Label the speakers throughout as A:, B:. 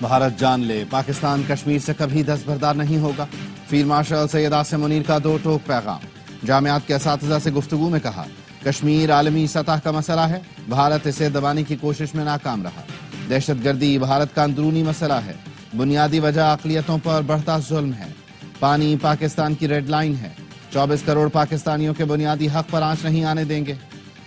A: بھارت جان لے، پاکستان کشمیر سے کبھی دستبردار نہیں ہوگا۔ فیلڈ مارشل سید عاصم منیر کا دو ٹوک پیغام۔ جامعات کے اساتذہ سے گفتگو میں کہا، کشمیر عالمی سطح کا مسئلہ ہے، بھارت اسے دبانے کی کوشش میں ناکام رہا۔ دہشت گردی بھارت کا اندرونی مسئلہ ہے، بنیادی وجہ اقلیتوں پر بڑھتا ظلم ہے۔ پانی پاکستان کی ریڈ لائن ہے، 24 کروڑ پاکستانیوں کے بنیادی حق پر آنچ نہیں آنے دیں گے۔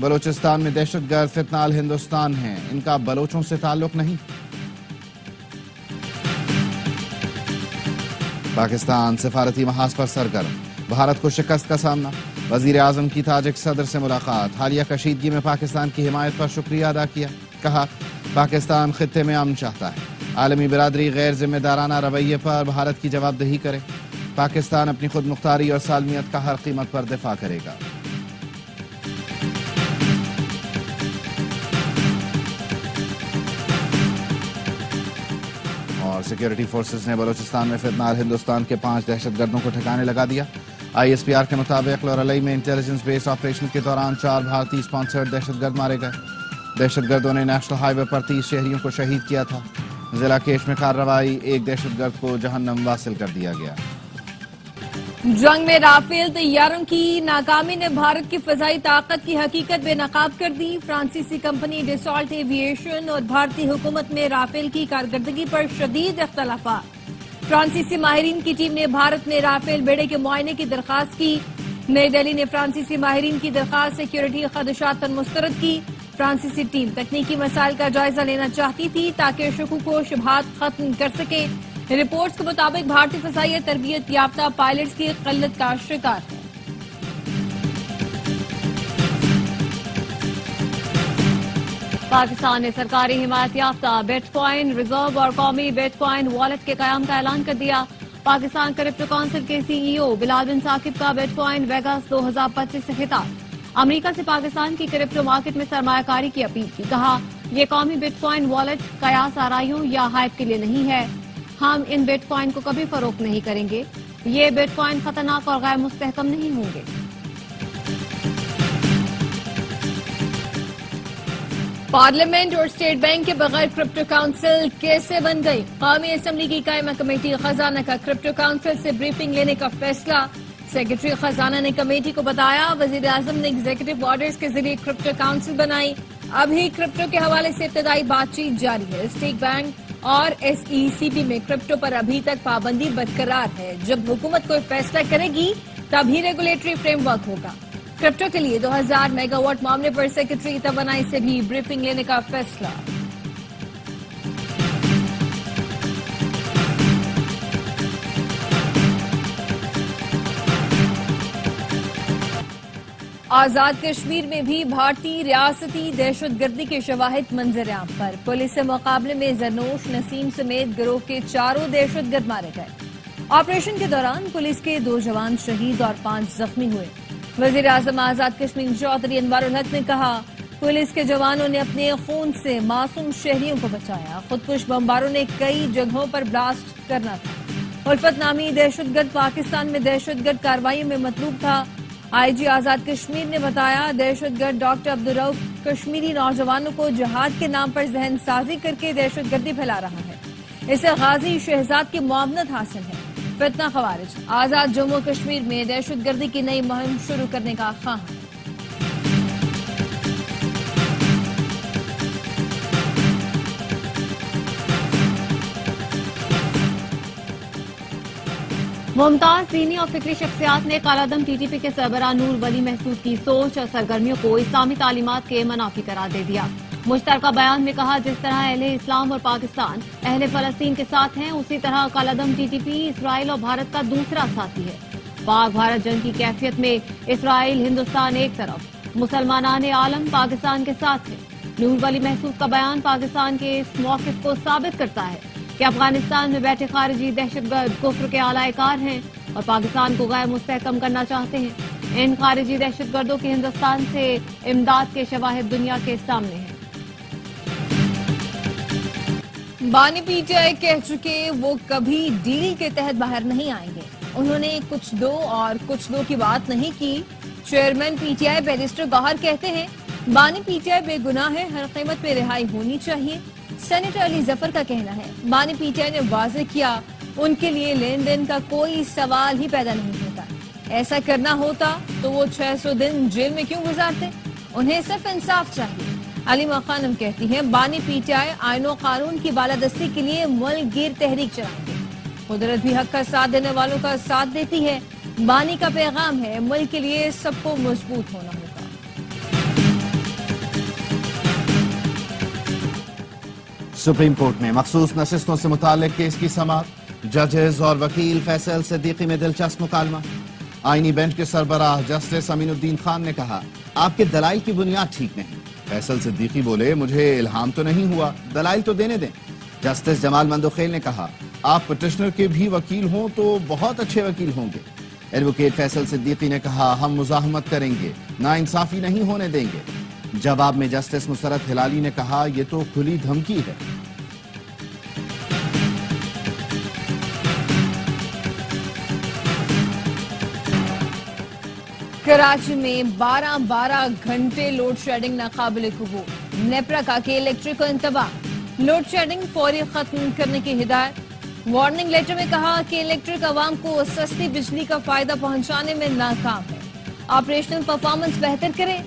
A: بلوچستان میں دہشت گرد فتنہ ہندوستان ہیں، ان کا بلوچوں سے تعلق نہیں۔ پاکستان سفارتی محاذ پر سرگرم، بھارت کو شکست کا سامنا۔ وزیر اعظم کی تاجک صدر سے ملاقات، حالیہ کشیدگی میں پاکستان کی حمایت پر شکریہ ادا کیا۔ کہا، پاکستان خطے میں امن چاہتا ہے، عالمی برادری غیر ذمہ دارانہ رویے پر بھارت کی جواب دہی کرے۔ پاکستان اپنی خود مختاری اور سالمیت کا ہر قیمت پر دفاع کرے گا۔ اور سیکیورٹی فورسز نے بلوچستان میں فتنہ ہندوستان کے 5 دہشت گردوں کو ٹھکانے لگا دیا۔ آئی ایس پی آر کے مطابق لورلئی میں انٹیلیجنس بیس آپریشن کے دوران 4 بھارتی اسپانسرڈ دہشت گرد مارے گئے۔ دہشت گردوں نے نیشنل ہائی وے پر 30 شہریوں کو شہید کیا تھا۔ ضلع کیش میں کارروائی، ایک دہشت گرد کو جہنم واصل کر دیا گیا۔
B: جنگ میں رافیل طیاروں کی ناکامی نے بھارت کی فضائی طاقت کی حقیقت بے نقاب کر دی۔ فرانسیسی کمپنی ڈیسالٹ ایوی ایشن اور بھارتی حکومت میں رافیل کی کارکردگی پر شدید اختلافات۔ فرانسیسی ماہرین کی ٹیم نے بھارت میں رافیل بیڑے کے معائنے کی درخواست کی۔ نئی دہلی نے فرانسیسی ماہرین کی درخواست سیکیورٹی خدشات پر مسترد کی۔ فرانسیسی ٹیم تکنیکی مسائل کا جائزہ لینا چاہتی تھی تاکہ شکوک و شبہات ختم کر سکے۔ رپورٹس کے مطابق بھارتی فضائیہ تربیت یافتہ پائلٹس کی قلت کا شکار ہے۔ پاکستان نے سرکاری حمایت یافتہ بٹ کوائن ریزرو اور قومی بٹ کوائن والیٹ کے قیام کا اعلان کر دیا۔ پاکستان کرپٹو کونسل کے سی ای او بلال بن ثاقب کا بٹ کوائن ویگاس 2025 سے خطاب۔ امریکہ سے پاکستان کی کرپٹو مارکیٹ میں سرمایہ کاری کی اپیل کی۔ کہا، یہ قومی بٹ کوائن والیٹ قیاس آرائیوں یا ہائپ کے لیے نہیں ہے، ہم ان بٹ کوائن کو کبھی فروخت نہیں کریں گے، یہ بٹ کوائن خطرناک اور غیر مستحکم نہیں ہوں گے۔ پارلیمنٹ اور اسٹیٹ بینک کے بغیر کرپٹو کونسل کیسے بن گئی؟ قومی اسمبلی کی قائمہ کمیٹی خزانہ کا کرپٹو کونسل سے بریفنگ لینے کا فیصلہ۔ سیکرٹری خزانہ نے کمیٹی کو بتایا، وزیر اعظم نے ایگزیکٹو آرڈرز کے ذریعے کرپٹو کونسل بنائی۔ ابھی کرپٹو کے حوالے سے ابتدائی بات چیت جاری ہے۔ اسٹیٹ بینک اور ایس ای سی پی میں کرپٹو پر ابھی تک پابندی برقرار ہے۔ جب حکومت کوئی فیصلہ کرے گی تب ہی ریگولیٹری فریم ورک ہوگا۔ کرپٹو کے لیے 2000 میگا واٹ معاملے پر سیکرٹری توانائی سے بھی بریفنگ لینے کا فیصلہ۔ آزاد کشمیر میں بھی بھارتی ریاستی دہشت گردی کے شواہد منظر عام پر۔ پولیس سے مقابلے میں زرنوش نسیم سمیت گروہ کے 4 دہشت گرد مارے گئے۔ آپریشن کے دوران پولیس کے 2 جوان شہید اور 5 زخمی ہوئے۔ وزیر اعظم آزاد کشمیر چودھری انوار الحق نے کہا، پولیس کے جوانوں نے اپنے خون سے معصوم شہریوں کو بچایا۔ خودکش بمباروں نے کئی جگہوں پر بلاسٹ کرنا تھا۔ الفت نامی دہشت گرد پاکستان میں دہشت گرد کارروائیوں میں مطلوب تھا۔ آئی جی آزاد کشمیر نے بتایا، دہشت گرد ڈاکٹر عبدالرؤف کشمیری نوجوانوں کو جہاد کے نام پر ذہن سازی کر کے دہشت گردی پھیلا رہا ہے۔ اسے غازی شہزاد کی معاونت حاصل ہے۔ فتنہ خوارج آزاد جموں کشمیر میں دہشت گردی کی نئی مہم شروع کرنے کا خواہاں۔ ممتاز دینی اور فکری شخصیات نے کالعدم ٹی ٹی پی کے سربراہ نور ولی محسود کی سوچ اور سرگرمیوں کو اسلامی تعلیمات کے منافی قرار دے دیا۔ مشترکہ بیان میں کہا، جس طرح اہل اسلام اور پاکستان اہل فلسطین کے ساتھ ہیں، اسی طرح کالعدم ٹی ٹی پی اسرائیل اور بھارت کا دوسرا ساتھی ہے۔ پاک بھارت جنگ کی کیفیت میں اسرائیل ہندوستان ایک طرف، مسلمانان عالم پاکستان کے ساتھ ہے۔ نور ولی محسود کا بیان پاکستان کے اس موقف کو ثابت کرتا ہے کہ افغانستان میں بیٹھے خارجی دہشت گرد کفر کے اعلی کار ہیں اور پاکستان کو غیر مستحکم کرنا چاہتے ہیں۔ ان خارجی دہشت گردوں کی ہندوستان سے امداد کے شواہد دنیا کے سامنے ہیں۔ بانی پی ٹی آئی کہہ چکے وہ کبھی ڈیل کے تحت باہر نہیں آئیں گے۔ انہوں نے کچھ دو اور کچھ دو کی بات نہیں کی۔ Chairman P T I barrister Gohar کہتے ہیں، بانی پی ٹی آئی بے گناہ ہے، ہر قیمت پہ رہائی ہونی چاہیے۔ سینیٹر علی ظفر کا کہنا ہے بانی پی ٹی آئی نے واضح کیا ان کے لیے لین دین کا کوئی سوال ہی پیدا نہیں ہوتا، ایسا کرنا ہوتا تو وہ 600 دن جیل میں کیوں گزارتے؟ انہیں صرف انصاف چاہیے۔ علیمہ خانم کہتی ہیں بانی پی ٹی آئی آئین و قانون کی بالادستی کے لیے ملک گیر تحریک چلائیں گے، قدرت بھی حق کا ساتھ دینے والوں کا ساتھ دیتی ہے۔ بانی کا پیغام ہے ملک کے لیے سب کو مضبوط ہونا ہوگا۔
A: سپریم کورٹ میں مخصوص نشستوں سے متعلق کیس کی سماعت، ججز اور وکیل فیصل صدیقی میں دلچسپ مکالمہ۔ آئینی بینچ کے سربراہ جسٹس امین الدین خان نے کہا آپ کے دلائل کی بنیاد ٹھیک نہیں۔ فیصل صدیقی بولے مجھے الہام تو نہیں ہوا، دلائل تو دینے دیں۔ جسٹس جمال مندوخیل نے کہا آپ پٹیشنر کے بھی وکیل ہوں تو بہت اچھے وکیل ہوں گے۔ ایڈوکیٹ فیصل صدیقی نے کہا ہم مزاحمت کریں گے، ناانصافی نہیں ہونے دیں گے۔ جواب میں جسٹس مسرت ہلالی نے کہا یہ تو کھلی دھمکی ہے۔
B: کراچی میں 12 گھنٹے لوڈ شیڈنگ ناقابل قبول، نیپرا کا کہ الیکٹرک کو انتباہ، لوڈ شیڈنگ فوری ختم کرنے کی ہدایت۔ وارننگ لیٹر میں کہا کہ الیکٹرک عوام کو سستی بجلی کا فائدہ پہنچانے میں ناکام ہے، آپریشنل پرفارمنس بہتر کرے۔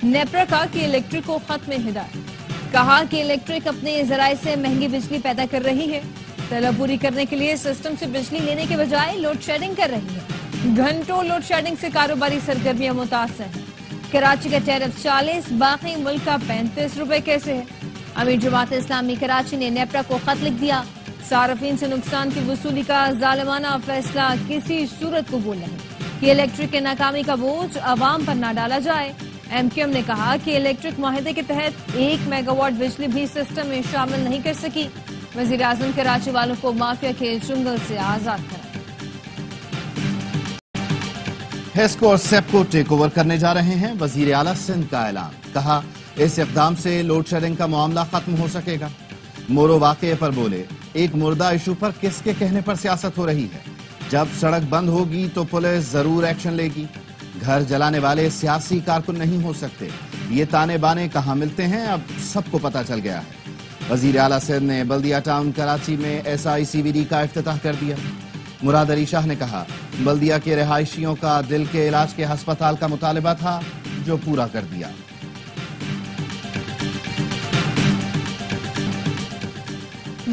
B: نیپرا کا کہ الیکٹرک کو ختم ہدایت، کہا کہ الیکٹرک اپنے ذرائع سے مہنگی بجلی پیدا کر رہی ہے، طلب پوری کرنے کے لیے سسٹم سے بجلی لینے کے بجائے لوڈ شیڈنگ کر رہی ہے۔ گھنٹوں لوڈ شیڈنگ سے کاروباری سرگرمیاں متاثر ہیں۔ کراچی کا ٹیرف 40، باقی ملک کا 35 روپے کیسے ہے؟ امیر جماعت اسلامی کراچی نے نیپرا کو خط لکھ دیا، صارفین سے نقصان کی وصولی کا ظالمانہ فیصلہ کسی صورت قبول نہیں کہ الیکٹرک کے ناکامی کا بوجھ عوام پر نہ ڈالا جائے۔ ایم کیو ایم نے کہا کہ الیکٹرک معاہدے کے تحت 1 میگا واٹ بجلی بھی سسٹم میں شامل نہیں کر سکی۔ وزیر اعظم کراچی والوں کو مافیا کے چنگل سے آزاد کرا۔
A: ہیسکو اور سیپکو ٹیک اوور کرنے جا رہے ہیں، وزیر اعلیٰ سندھ کا اعلان، کہا اس اقدام سے لوڈ شیڈنگ کا معاملہ ختم ہو سکے گا۔ مورو واقعے پر بولے ایک مردہ ایشو پر کس کے کہنے پر سیاست ہو رہی ہے؟ جب سڑک بند ہوگی تو پولیس ضرور ایکشن لے گی۔ گھر جلانے والے سیاسی کارکن نہیں ہو سکتے، یہ تانے بانے کہاں ملتے ہیں اب سب کو پتہ چل گیا ہے۔ وزیر اعلیٰ سندھ نے بلدیہ ٹاؤن کراچی میں SICVD کا افتتاح کر دیا۔ مراد علی شاہ نے کہا بلدیہ کے رہائشیوں کا دل کے علاج کے ہسپتال کا مطالبہ تھا جو پورا کر دیا۔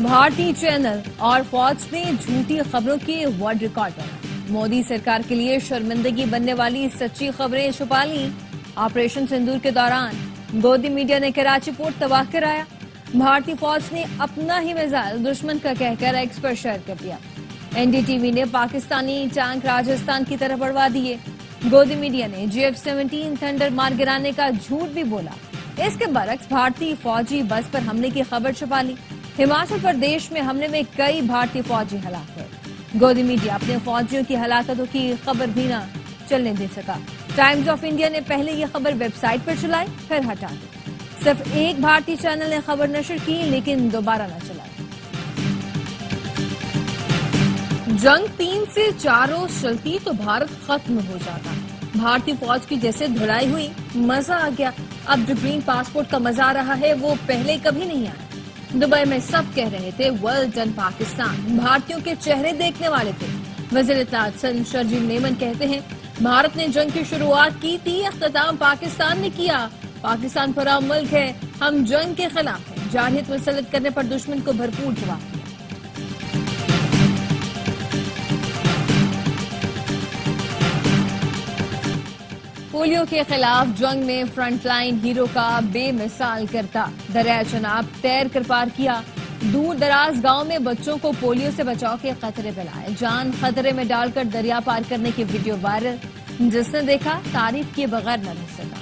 B: بھارتی چینل اور فوج نے جھوٹی خبروں کے ورلڈ ریکارڈ بنا، مودی سرکار کے لیے شرمندگی بننے والی سچی خبریں چھپا لیں۔ آپریشن سندور کے دوران گودی میڈیا نے کراچی پورٹ تباہ کرایا، بھارتی فوج نے اپنا ہی میزائل دشمن کا کہہ کر ایکس پر شیئر کر دیا۔ NDTV نے پاکستانی ٹینک راجستھان کی طرف بڑھوا دیے، گودی میڈیا نے GF-17 تھنڈر مار گرانے کا جھوٹ بھی بولا۔ اس کے برعکس بھارتی فوجی بس پر حملے کی خبر چھپا لی۔ ہماچل پردیش میں حملے میں کئی بھارتی فوجی ہلاک ہوئے، گودی میڈیا اپنے فوجیوں کی ہلاکتوں کی خبر بھی نہ چلنے دے سکا۔ ٹائمز آف انڈیا نے پہلے یہ خبر ویب سائٹ پر چلائی پھر ہٹا دی، صرف ایک بھارتی چینل نے خبر نشر کی لیکن دوبارہ نہ چلائی۔ جنگ 3 سے 4 روز چلتی تو بھارت ختم ہو جاتا، بھارتی فوج کی جیسے دھڑائی ہوئی، مزہ آ گیا۔ اب جو گرین پاسپورٹ کا مزہ آ رہا ہے وہ پہلے کبھی نہیں آیا۔ دبئی میں سب کہہ رہے تھے ویل ڈن پاکستان، بھارتیوں کے چہرے دیکھنے والے تھے۔ وزیر اطلاعات شرجیل میمن کہتے ہیں بھارت نے جنگ کی شروعات کی تھی، اختتام پاکستان نے کیا۔ پاکستان پرام ملک ہے، ہم جنگ کے خلاف ہیں، جارحیت مسلط کرنے پر دشمن کو بھرپور جواب دیا۔ پولیو کے خلاف جنگ میں فرنٹ لائن ہیرو کا بے مثال کرتا دریائے چناب تیر کر پار کیا، دور دراز گاؤں میں بچوں کو پولیو سے بچاؤ کے خطرے پلائے، جان خطرے میں ڈال کر دریا پار کرنے کی ویڈیو وائرل، جس نے دیکھا تعریف کیے بغیر نہ رہ سکا۔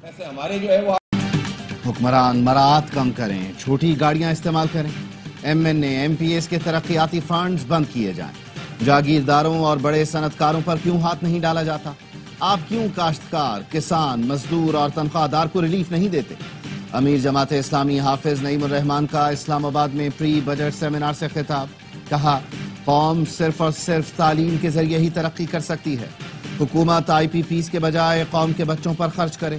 C: ایسے ہمارے جو ہے وہ
A: حکمران مراعات کم کریں، چھوٹی گاڑیاں استعمال کریں، MNA MPS کے ترقیاتی فنڈز بند کیے جائیں، جاگیرداروں اور بڑے صنعت کاروں پر کیوں ہاتھ نہیں ڈالا جاتا؟ آپ کیوں کاشتکار، کسان، مزدور اور تنخواہ دار کو ریلیف نہیں دیتے؟ امیر جماعت اسلامی حافظ نعیم الرحمان کا اسلام آباد میں پری بجٹ سیمینار سے خطاب، کہا قوم صرف اور صرف تعلیم کے ذریعے ہی ترقی کر سکتی ہے، حکومت IPPs کے بجائے قوم کے بچوں پر خرچ کرے،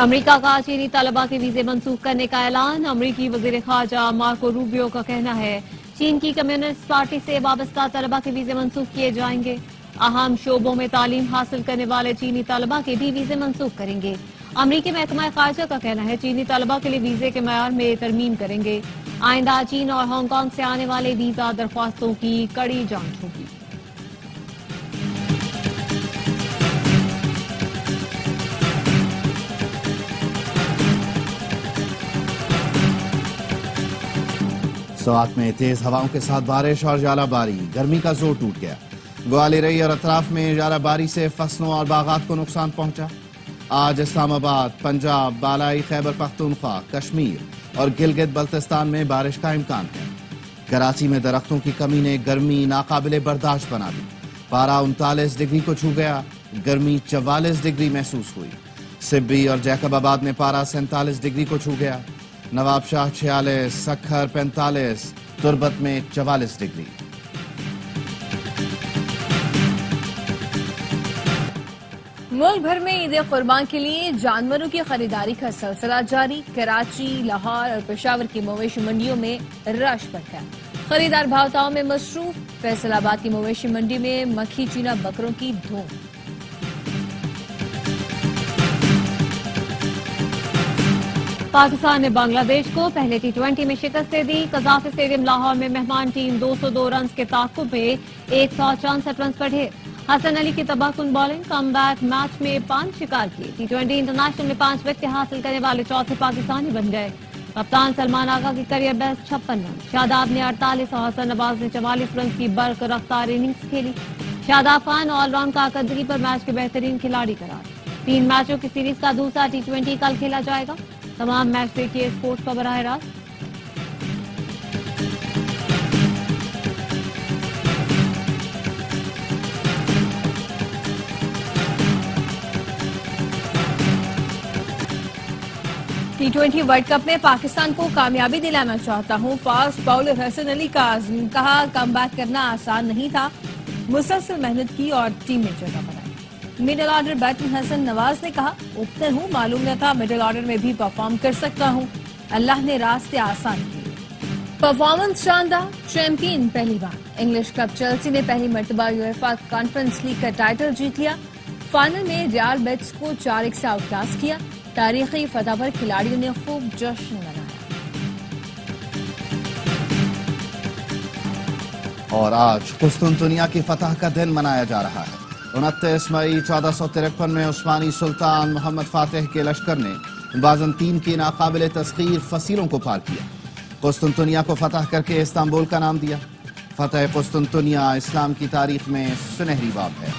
D: امریکہ کا چینی طلبہ کے ویزے منسوخ کرنے کا اعلان۔ امریکی وزیر خارجہ مارکو روبیو کا کہنا ہے چین کی کمیونسٹ پارٹی سے وابستہ طلبہ کے ویزے منسوخ کیے جائیں گے۔ اہم شعبوں میں تعلیم حاصل کرنے والے چینی طلبہ کے بھی ویزے منسوخ کریں گے۔ امریکی محکمہ خارجہ کا کہنا ہے چینی طلبہ کے لیے ویزے کے معیار میں ترمیم کریں گے۔ آئندہ چین اور ہانگ کانگ سے آنے والے ویزا درخواستوں کی کڑی جانچ ہوگی۔
A: سوات میں تیز ہواؤں کے ساتھ بارش اور ژالہ باری، گرمی کا زور ٹوٹ گیا۔ گوالیرئی اور اطراف میں ژالہ باری سے فصلوں اور باغات کو نقصان پہنچا۔ آج اسلام آباد، پنجاب، بالائی خیبر پختونخوا، کشمیر اور گلگت بلتستان میں بارش کا امکان ہے۔ کراچی میں درختوں کی کمی نے گرمی ناقابل برداشت بنا دی۔ پارہ 39 ڈگری کو چھو گیا، گرمی 44 ڈگری محسوس ہوئی۔ سبی اور جیکب آباد میں پارہ 47 ڈگری کو چھو گیا۔ نواب شاہ 46، سکھر 45، تربت میں 44 ڈگری۔
B: ملک بھر میں عید قربان کے لیے جانوروں کی خریداری کا سلسلہ جاری۔ کراچی، لاہور اور پشاور کی مویشی منڈیوں میں رش بڑھ گیا۔ خریدار بھاؤتاؤں میں مصروف۔ فیصل آباد کی مویشی منڈی میں مکھی چینا بکروں کی دھوم۔
D: پاکستان نے بنگلہ دیش کو پہلے T20 میں شکست دے دی۔ قذافی اسٹیڈیم لاہور میں مہمان ٹیم 202 رنز کے تعاقب میں 164 رنز پر ڈھیر۔ حسن علی کی تباہ کن بالنگ، کم بیک میچ میں 5 شکار کیے۔ T20 انٹرنیشنل میں 5 وکٹیں حاصل کرنے والے چوتھے پاکستانی بن گئے۔ کپتان سلمان آغا کی کریئر بیسٹ 56 رنز، شاداب نے 48 اور حسن نواز نے 44 رنز کی برق رفتار اننگز کھیلی۔ شاداب خان آل راؤنڈ کارکردگی پر میچ کے بہترین کھلاڑی قرار۔ 3 میچوں کی سیریز کا دوسرا T20 کل کھیلا جائے گا۔ تمام میچ دیکھیے اسپورٹس کا براہ راست۔
B: T20 ورلڈ کپ میں پاکستان کو کامیابی دلانا چاہتا ہوں۔ فاسٹ باؤلر حسن علی کا عزم، کہا کم بیک کرنا آسان نہیں تھا، مسلسل محنت کی اور ٹیم میں جگہ بنائی۔ Middle order batsman Hasan Nawaz نے کہا اوپنر ہوں، معلوم نہ تھا مڈل آرڈر میں بھی پرفارم کر سکتا ہوں، اللہ نے راستے آسان کیے۔ پرفارمنس شاندار، چیمپئن پہلی بار۔ انگلش کلب چیلسی نے پہلی مرتبہ یویفا کانفرنس لیگ کا ٹائٹل جیت لیا۔ فائنل میں ریال بیٹس کو 4-1 سے آؤٹ کلاس کیا۔ تاریخی فتح پر کھلاڑیوں نے خوب جشن منایا۔
A: اور آج قسطنطنیہ کی فتح کا دن منایا جا رہا ہے۔ 29 مئی 1453 میں عثمانی سلطان محمد فاتح کے لشکر نے بازنطین کی ناقابل تسخیر فصیلوں کو پار کیا، قسطنطنیہ کو فتح کر کے استنبول کا نام دیا۔ فتح قسطنطنیہ اسلام کی تاریخ میں سنہری باب ہے۔